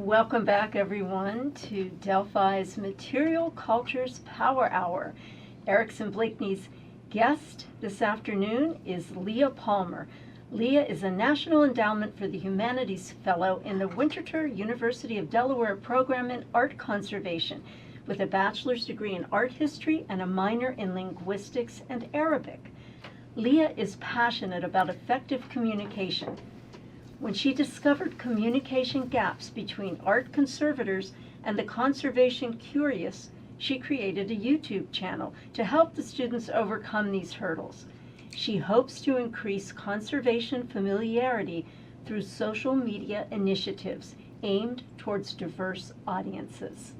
Welcome back, everyone, to Delphi's Material Cultures Power Hour. Erickson Blakeney's guest this afternoon is Leah Palmer. Leah is a National Endowment for the Humanities Fellow in the Winterthur University of Delaware Program in Art Conservation, with a bachelor's degree in art history and a minor in linguistics and Arabic. Leah is passionate about effective communication. When she discovered communication gaps between art conservators and the conservation curious, she created a YouTube channel to help the students overcome these hurdles. She hopes to increase conservation familiarity through social media initiatives aimed towards diverse audiences.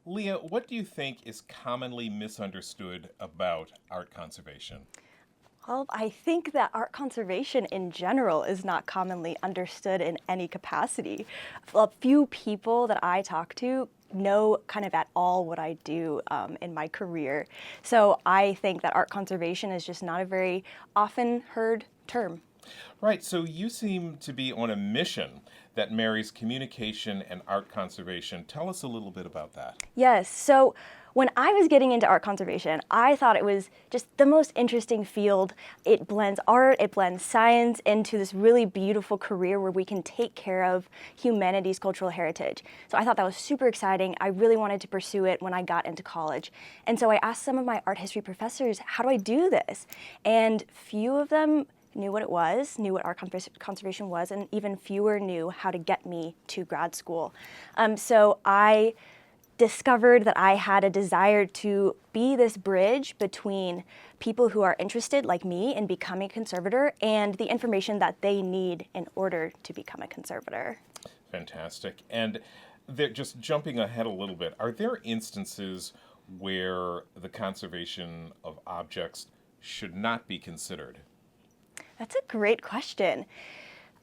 Leah, what do you think is commonly misunderstood about art conservation? Well, I think that art conservation in general is not commonly understood in any capacity. A few people that I talk to know kind of at all what I do in my career. So I think that art conservation is just not a very often heard term. Right, so you seem to be on a mission that marries communication and art conservation. Tell us a little bit about that. Yes, so when I was getting into art conservation, I thought it was just the most interesting field. It blends art, it blends science into this really beautiful career where we can take care of humanities' cultural heritage. So I thought that was super exciting. I really wanted to pursue it when I got into college. And so I asked some of my art history professors, how do I do this? And few of them knew what it was, knew what art conservation was, and even fewer knew how to get me to grad school. So I discovered that I had a desire to be this bridge between people who are interested, like me, in becoming a conservator and the information that they need in order to become a conservator. Fantastic. And just jumping ahead a little bit, are there instances where the conservation of objects should not be considered? That's a great question.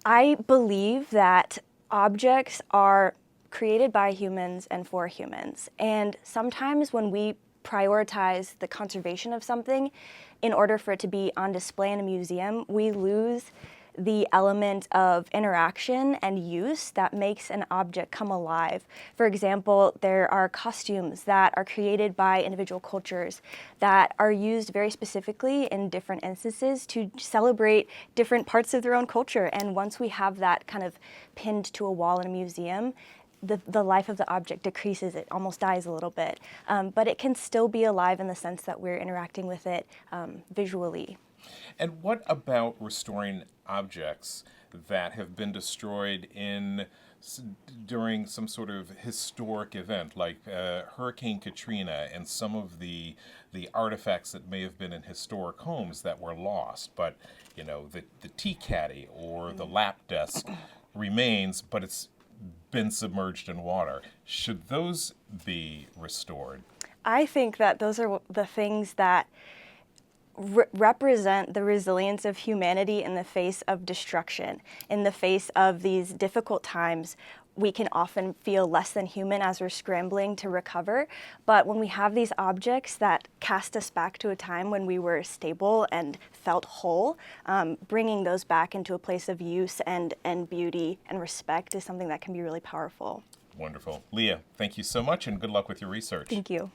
I believe that objects are created by humans and for humans. And sometimes when we prioritize the conservation of something in order for it to be on display in a museum, we lose the element of interaction and use that makes an object come alive. For example, there are costumes that are created by individual cultures that are used very specifically in different instances to celebrate different parts of their own culture. And once we have that kind of pinned to a wall in a museum, the life of the object decreases, it almost dies a little bit. But it can still be alive in the sense that we're interacting with it visually. And what about restoring objects that have been destroyed during some sort of historic event, like Hurricane Katrina, and some of the artifacts that may have been in historic homes that were lost, but you know, the tea caddy or the lap desk remains, but it's been submerged in water. Should those be restored? I think that those are the things that represent the resilience of humanity in the face of destruction. In the face of these difficult times, we can often feel less than human as we're scrambling to recover. But when we have these objects that cast us back to a time when we were stable and felt whole, bringing those back into a place of use and beauty and respect is something that can be really powerful. Wonderful. Leah, thank you so much and good luck with your research. Thank you.